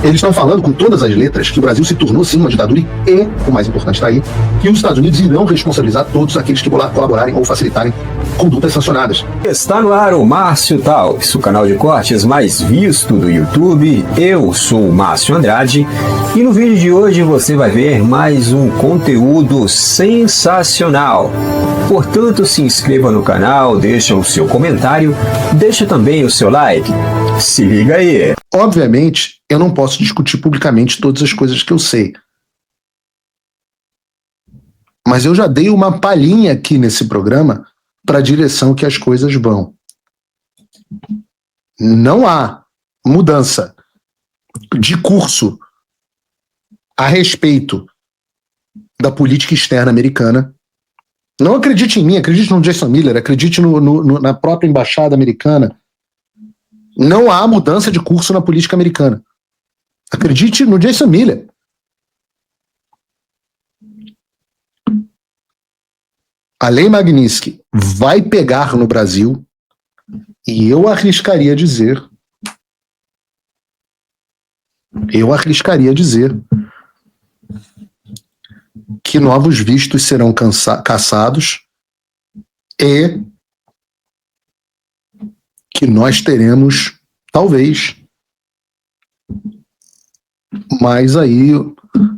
Eles estão falando com todas as letras que o Brasil se tornou sim uma ditadura e, o mais importante está aí, que os Estados Unidos irão responsabilizar todos aqueles que colaborarem ou facilitarem condutas sancionadas. Está no ar o Márcio Talks, o canal de cortes mais visto do YouTube. Eu sou o Márcio Andrade e no vídeo de hoje você vai ver mais um conteúdo sensacional. Portanto, se inscreva no canal, deixa o seu comentário, deixa também o seu like. Se liga aí! Obviamente, eu não posso discutir publicamente todas as coisas que eu sei. Mas eu já dei uma palhinha aqui nesse programa para a direção que as coisas vão. Não há mudança de curso a respeito da política externa americana. Não acredite em mim, acredite no Jason Miller, acredite na própria embaixada americana. Não há mudança de curso na política americana. Acredite no Jason Miller. A Lei Magnitsky vai pegar no Brasil e eu arriscaria dizer que novos vistos serão caçados e que nós teremos, talvez, mais aí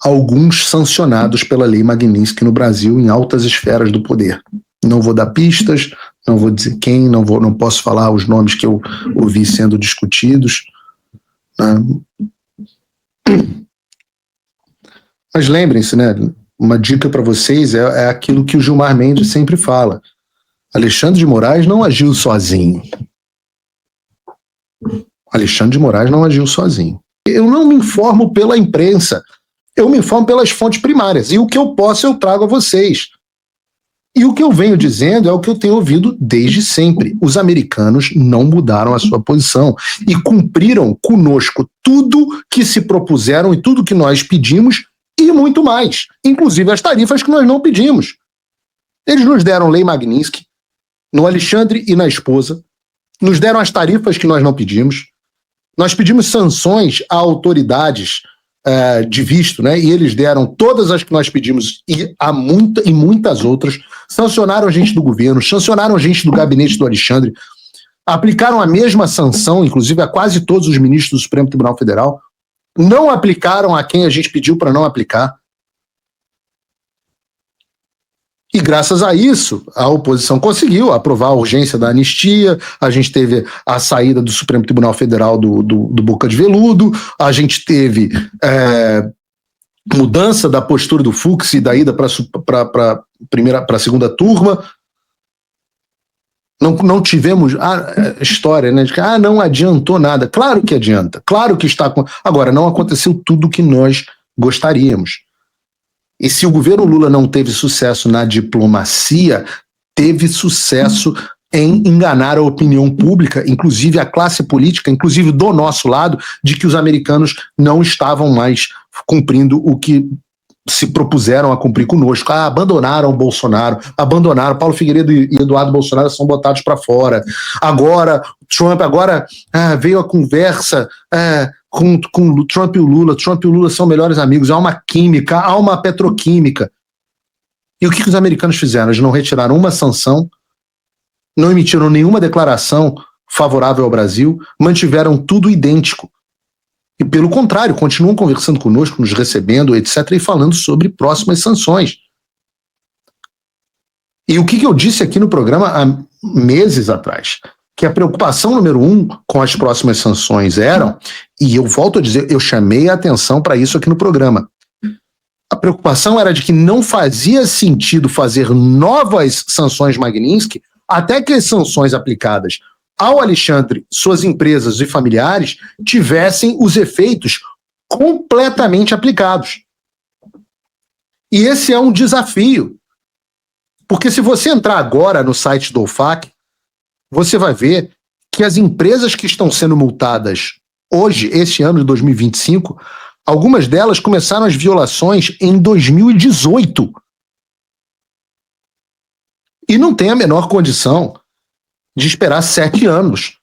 alguns sancionados pela Lei Magnitsky no Brasil em altas esferas do poder. Não vou dar pistas, não vou dizer quem, não posso falar os nomes que eu ouvi sendo discutidos. Mas lembrem-se, né? Uma dica para vocês é aquilo que o Gilmar Mendes sempre fala. Alexandre de Moraes não agiu sozinho. Alexandre de Moraes não agiu sozinho. Eu não me informo pela imprensa, eu me informo pelas fontes primárias. E o que eu posso, eu trago a vocês. E o que eu venho dizendo é o que eu tenho ouvido desde sempre. Os americanos não mudaram a sua posição e cumpriram conosco tudo que se propuseram e tudo que nós pedimos e muito mais, inclusive as tarifas que nós não pedimos. Eles nos deram Lei Magnitsky no Alexandre e na esposa, nos deram as tarifas que nós não pedimos, nós pedimos sanções a autoridades de visto, né? E eles deram todas as que nós pedimos e muitas outras, sancionaram a gente do governo, sancionaram a gente do gabinete do Alexandre, aplicaram a mesma sanção, inclusive a quase todos os ministros do Supremo Tribunal Federal, não aplicaram a quem a gente pediu para não aplicar. E graças a isso, a oposição conseguiu aprovar a urgência da anistia, a gente teve a saída do Supremo Tribunal Federal do Boca de Veludo, a gente teve mudança da postura do Fux e da ida para a segunda turma. Não tivemos a história, né, de que não adiantou nada. Claro que adianta, claro que está... Agora, não aconteceu tudo o que nós gostaríamos. E se o governo Lula não teve sucesso na diplomacia, teve sucesso em enganar a opinião pública, inclusive a classe política, inclusive do nosso lado, de que os americanos não estavam mais cumprindo o que se propuseram a cumprir conosco. Abandonaram o Bolsonaro, abandonaram Paulo Figueiredo e Eduardo Bolsonaro são botados para fora. Agora, Trump veio a conversa com o Trump e o Lula. Trump e o Lula são melhores amigos. Há uma química, há uma petroquímica. E o que os americanos fizeram? Eles não retiraram uma sanção, não emitiram nenhuma declaração favorável ao Brasil, mantiveram tudo idêntico. E, pelo contrário, continuam conversando conosco, nos recebendo, etc., e falando sobre próximas sanções. E o que eu disse aqui no programa há meses atrás? Que a preocupação número 1 com as próximas sanções e eu volto a dizer, eu chamei a atenção para isso aqui no programa. A preocupação era de que não fazia sentido fazer novas sanções Magnitsky até que as sanções aplicadas ao Alexandre, suas empresas e familiares tivessem os efeitos completamente aplicados. E esse é um desafio. Porque se você entrar agora no site do OFAC, você vai ver que as empresas que estão sendo multadas hoje, este ano de 2025, algumas delas começaram as violações em 2018. E não tem a menor condição de esperar 7 anos.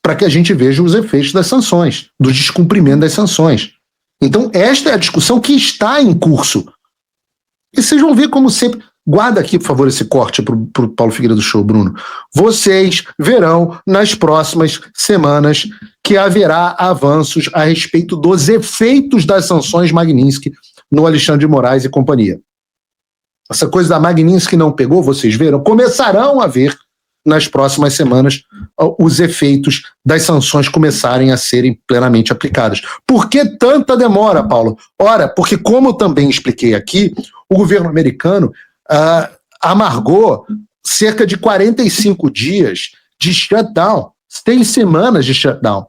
para que a gente veja os efeitos das sanções, do descumprimento das sanções. Então, esta é a discussão que está em curso. E vocês vão ver como sempre... Guarda aqui, por favor, esse corte para o Paulo Figueiredo Show, Bruno. Vocês verão nas próximas semanas que haverá avanços a respeito dos efeitos das sanções Magnitsky no Alexandre de Moraes e companhia. Essa coisa da Magnitsky não pegou, vocês verão, começarão a ver nas próximas semanas os efeitos das sanções começarem a serem plenamente aplicadas. Por que tanta demora, Paulo? Ora, porque como eu também expliquei aqui, o governo americano amargou cerca de 45 dias de shutdown, 6 semanas de shutdown,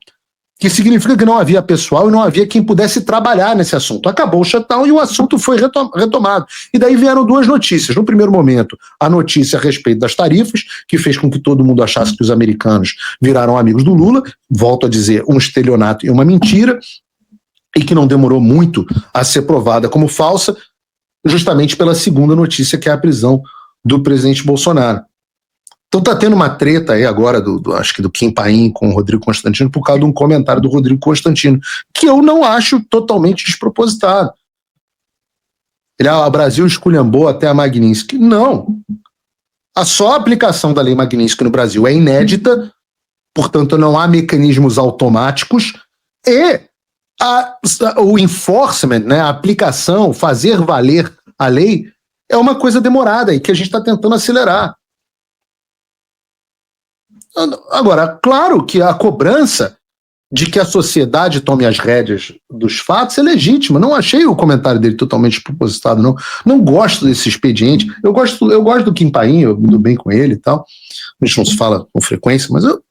que significa que não havia pessoal e não havia quem pudesse trabalhar nesse assunto. Acabou o shutdown e o assunto foi retomado. E daí vieram 2 notícias. No primeiro momento, a notícia a respeito das tarifas, que fez com que todo mundo achasse que os americanos viraram amigos do Lula, volto a dizer, um estelionato e uma mentira, e que não demorou muito a ser provada como falsa, justamente pela segunda notícia, que é a prisão do presidente Bolsonaro. Então tá tendo uma treta aí agora, acho que do Kim Paim com o Rodrigo Constantino, por causa de um comentário do Rodrigo Constantino, que eu não acho totalmente despropositado. O Brasil esculhambou até a Magnitsky. Não. A só aplicação da lei Magnitsky no Brasil é inédita, portanto não há mecanismos automáticos, e o enforcement, né, a aplicação, fazer valer a lei, é uma coisa demorada e que a gente está tentando acelerar. Agora, claro que a cobrança de que a sociedade tome as rédeas dos fatos é legítima. Não achei o comentário dele totalmente despropositado, não. Não gosto desse expediente. Eu gosto do Kim Paim, eu me dou bem com ele e tal. A gente não se fala com frequência, mas eu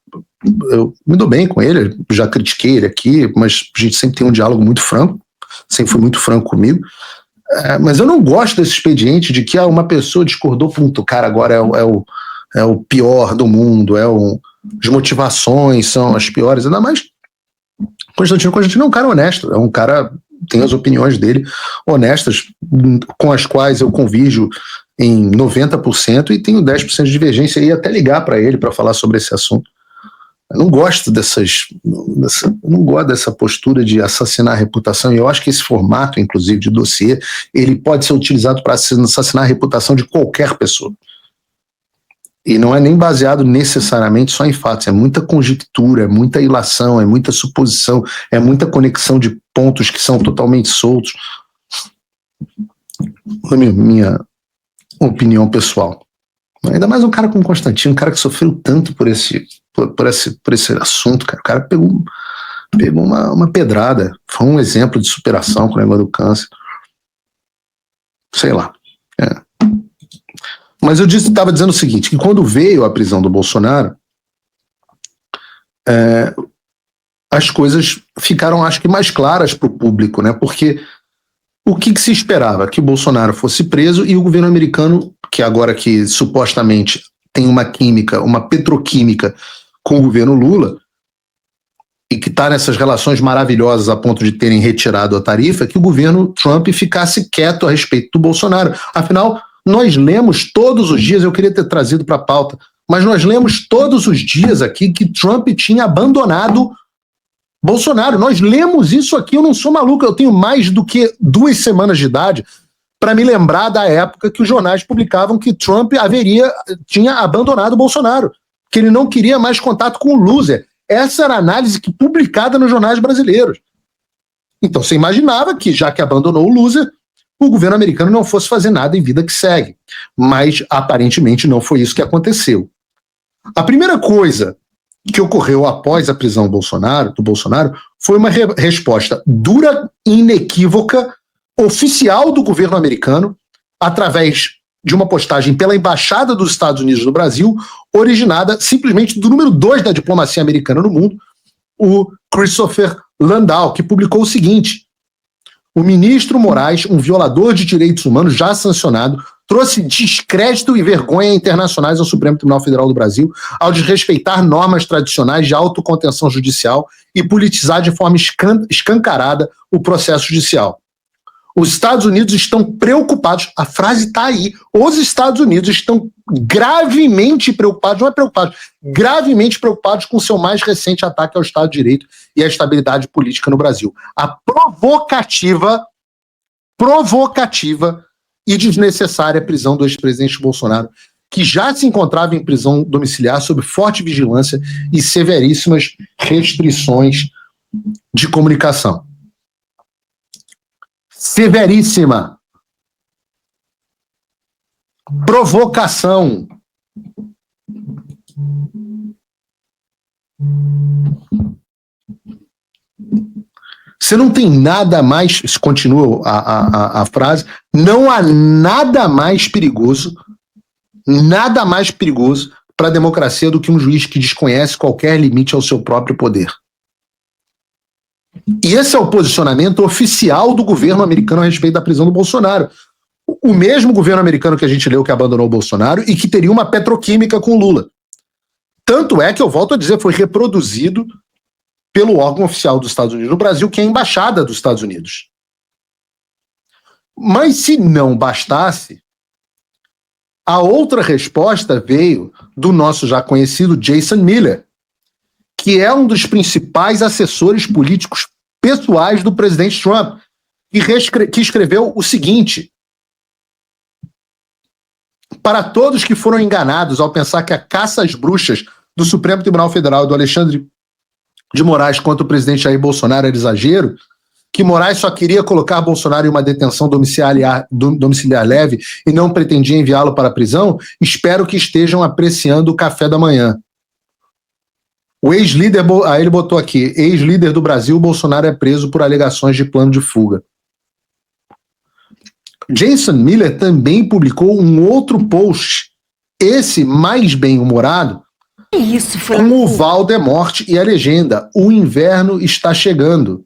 me dou bem com ele. Eu já critiquei ele aqui, mas a gente sempre tem um diálogo muito franco. Sempre foi muito franco comigo. Mas eu não gosto desse expediente de que uma pessoa discordou, o cara agora é o pior do mundo, as motivações são as piores, ainda mais Constantino é um cara honesto, é um cara tem as opiniões dele honestas, com as quais eu convijo em 90% e tenho 10% de divergência, e até ligar para ele para falar sobre esse assunto. Eu não gosto não gosto dessa postura de assassinar a reputação, e eu acho que esse formato, inclusive, de dossiê, ele pode ser utilizado para assassinar a reputação de qualquer pessoa. E não é nem baseado necessariamente só em fatos, é muita conjectura, é muita ilação, é muita suposição, é muita conexão de pontos que são totalmente soltos. Minha opinião pessoal. Ainda mais um cara como Constantino, um cara que sofreu tanto por esse assunto, cara. O cara pegou uma pedrada, foi um exemplo de superação com o negócio do câncer. Sei lá. Mas eu estava dizendo o seguinte, que quando veio a prisão do Bolsonaro, as coisas ficaram, acho que, mais claras para o público, né? Porque o que se esperava? Que o Bolsonaro fosse preso e o governo americano, que agora que supostamente tem uma petroquímica com o governo Lula, e que está nessas relações maravilhosas a ponto de terem retirado a tarifa, que o governo Trump ficasse quieto a respeito do Bolsonaro. Afinal, nós lemos todos os dias, eu queria ter trazido para a pauta, mas nós lemos todos os dias aqui que Trump tinha abandonado Bolsonaro. Nós lemos isso aqui, eu não sou maluco, eu tenho mais do que 2 semanas de idade para me lembrar da época que os jornais publicavam que Trump tinha abandonado Bolsonaro, que ele não queria mais contato com o loser. Essa era a análise publicada nos jornais brasileiros. Então você imaginava que, já que abandonou o loser, o governo americano não fosse fazer nada em vida que segue. Mas, aparentemente, não foi isso que aconteceu. A primeira coisa que ocorreu após a prisão do Bolsonaro foi uma resposta dura e inequívoca, oficial do governo americano, através de uma postagem pela Embaixada dos Estados Unidos no Brasil, originada simplesmente do número 2 da diplomacia americana no mundo, o Christopher Landau, que publicou o seguinte: o ministro Moraes, um violador de direitos humanos já sancionado, trouxe descrédito e vergonha internacionais ao Supremo Tribunal Federal do Brasil ao desrespeitar normas tradicionais de autocontenção judicial e politizar de forma escancarada o processo judicial. Os Estados Unidos estão preocupados, a frase está aí, os Estados Unidos estão gravemente preocupados, não é preocupados, gravemente preocupados com o seu mais recente ataque ao Estado de Direito e à estabilidade política no Brasil. A provocativa e desnecessária prisão do ex-presidente Bolsonaro, que já se encontrava em prisão domiciliar sob forte vigilância e severíssimas restrições de comunicação. Severíssima. Provocação. Você não tem nada mais, continua a frase, não há nada mais perigoso para a democracia do que um juiz que desconhece qualquer limite ao seu próprio poder. E esse é o posicionamento oficial do governo americano a respeito da prisão do Bolsonaro. O mesmo governo americano que a gente leu que abandonou o Bolsonaro e que teria uma petroquímica com Lula. Tanto é que, eu volto a dizer, foi reproduzido pelo órgão oficial dos Estados Unidos no Brasil, que é a Embaixada dos Estados Unidos. Mas se não bastasse, a outra resposta veio do nosso já conhecido Jason Miller, que é um dos principais assessores políticos pessoais do presidente Trump, que escreveu o seguinte: para todos que foram enganados ao pensar que a caça às bruxas do Supremo Tribunal Federal do Alexandre de Moraes contra o presidente Jair Bolsonaro era exagero, que Moraes só queria colocar Bolsonaro em uma detenção domiciliar leve e não pretendia enviá-lo para a prisão, espero que estejam apreciando o café da manhã. O ex-líder, aí ele botou aqui, ex-líder do Brasil, Bolsonaro é preso por alegações de plano de fuga. Jason Miller também publicou um outro post, esse mais bem-humorado, com o Valdemort e a legenda: o inverno está chegando.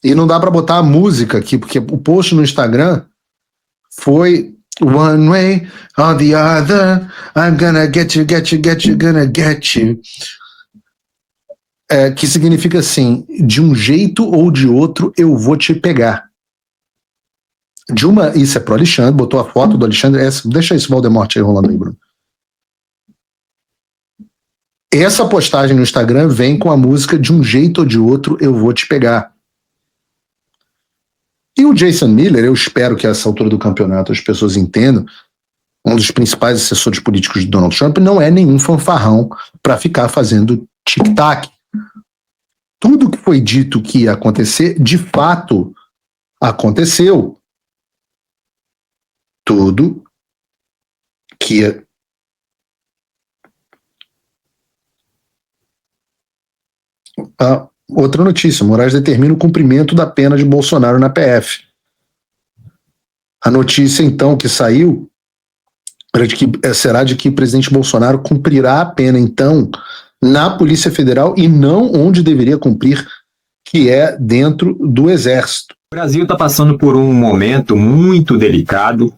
E não dá para botar a música aqui, porque o post no Instagram foi one way or the other, I'm gonna get you, gonna get you. Que significa assim: de um jeito ou de outro eu vou te pegar. Isso é pro Alexandre, botou a foto do Alexandre, deixa esse Valdemort aí rolando aí, Bruno. Essa postagem no Instagram vem com a música de um jeito ou de outro eu vou te pegar. E o Jason Miller, eu espero que a essa altura do campeonato as pessoas entendam, um dos principais assessores políticos de Donald Trump, não é nenhum fanfarrão para ficar fazendo tic-tac. Tudo que foi dito que ia acontecer, de fato, aconteceu. Tudo que outra notícia: Moraes determina o cumprimento da pena de Bolsonaro na PF. A notícia, então, que saiu será de que o presidente Bolsonaro cumprirá a pena, então, na Polícia Federal e não onde deveria cumprir, que é dentro do Exército. O Brasil está passando por um momento muito delicado.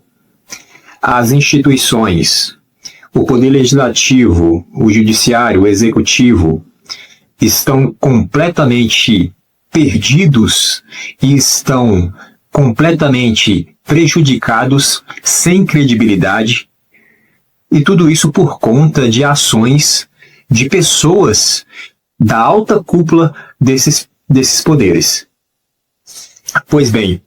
As instituições, o Poder Legislativo, o Judiciário, o Executivo, estão completamente perdidos e estão completamente prejudicados, sem credibilidade, e tudo isso por conta de ações de pessoas da alta cúpula desses poderes. Pois bem,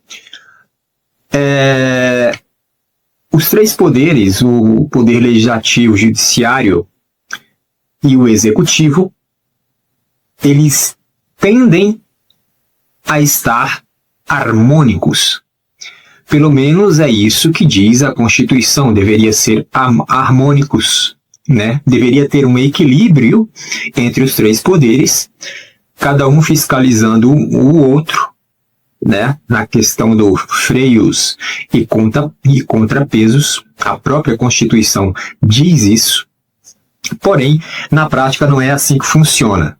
os três poderes, o Poder Legislativo, o Judiciário e o Executivo, eles tendem a estar harmônicos. Pelo menos é isso que diz a Constituição, deveria ser harmônicos, né? Deveria ter um equilíbrio entre os três poderes, cada um fiscalizando o outro, né? Na questão dos freios e contrapesos. A própria Constituição diz isso, porém, na prática não é assim que funciona.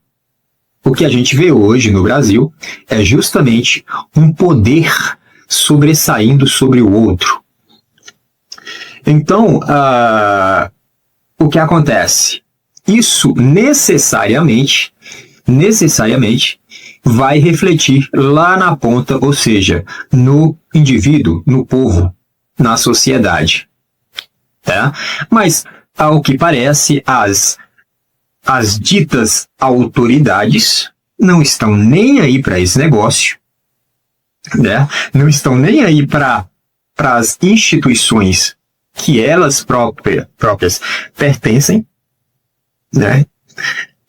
O que a gente vê hoje no Brasil é justamente um poder sobressaindo sobre o outro. Então, o que acontece? Isso necessariamente vai refletir lá na ponta, ou seja, no indivíduo, no povo, na sociedade. Tá? Mas, ao que parece, as ditas autoridades não estão nem aí para esse negócio, né? Não estão nem aí para as instituições que elas próprias pertencem, né?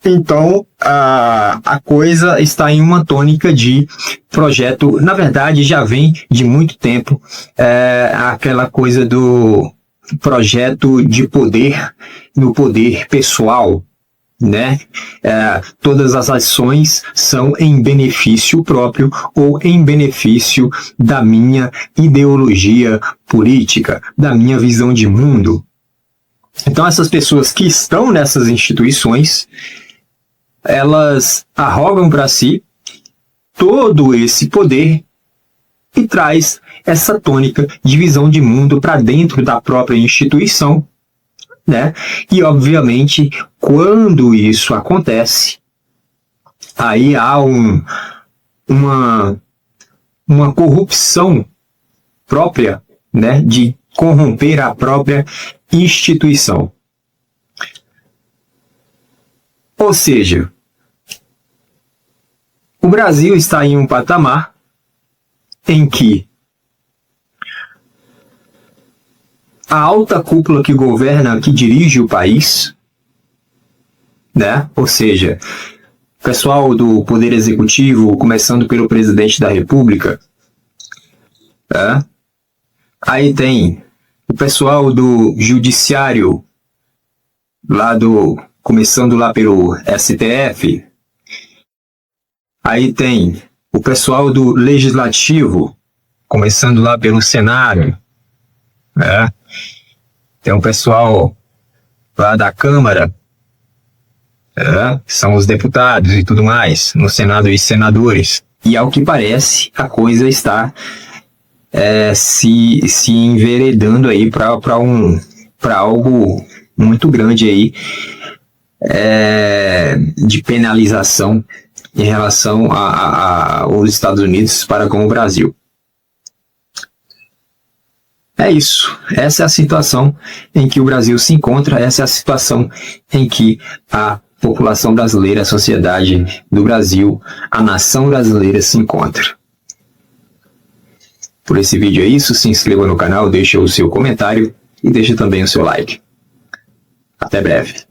Então, a coisa está em uma tônica de projeto, na verdade já vem de muito tempo, aquela coisa do projeto de poder no poder pessoal, né? Todas as ações são em benefício próprio ou em benefício da minha ideologia política, da minha visão de mundo. Então essas pessoas que estão nessas instituições, elas arrogam para si todo esse poder e traz essa tônica de visão de mundo para dentro da própria instituição, né? E, obviamente, quando isso acontece, aí há uma corrupção própria, né? De corromper a própria instituição. Ou seja, o Brasil está em um patamar em que a alta cúpula que governa, que dirige o país, né? Ou seja, o pessoal do Poder Executivo, começando pelo Presidente da República, né? Aí tem o pessoal do Judiciário, começando lá pelo STF, aí tem o pessoal do Legislativo, começando lá pelo Senado, né? Tem o pessoal lá da Câmara, que são os deputados e tudo mais, no Senado e senadores. E ao que parece, a coisa está se enveredando aí para algo muito grande aí, de penalização em relação aos Estados Unidos para com o Brasil. É isso. Essa é a situação em que o Brasil se encontra, essa é a situação em que a população brasileira, a sociedade do Brasil, a nação brasileira se encontra. Por esse vídeo é isso, se inscreva no canal, deixe o seu comentário e deixe também o seu like. Até breve.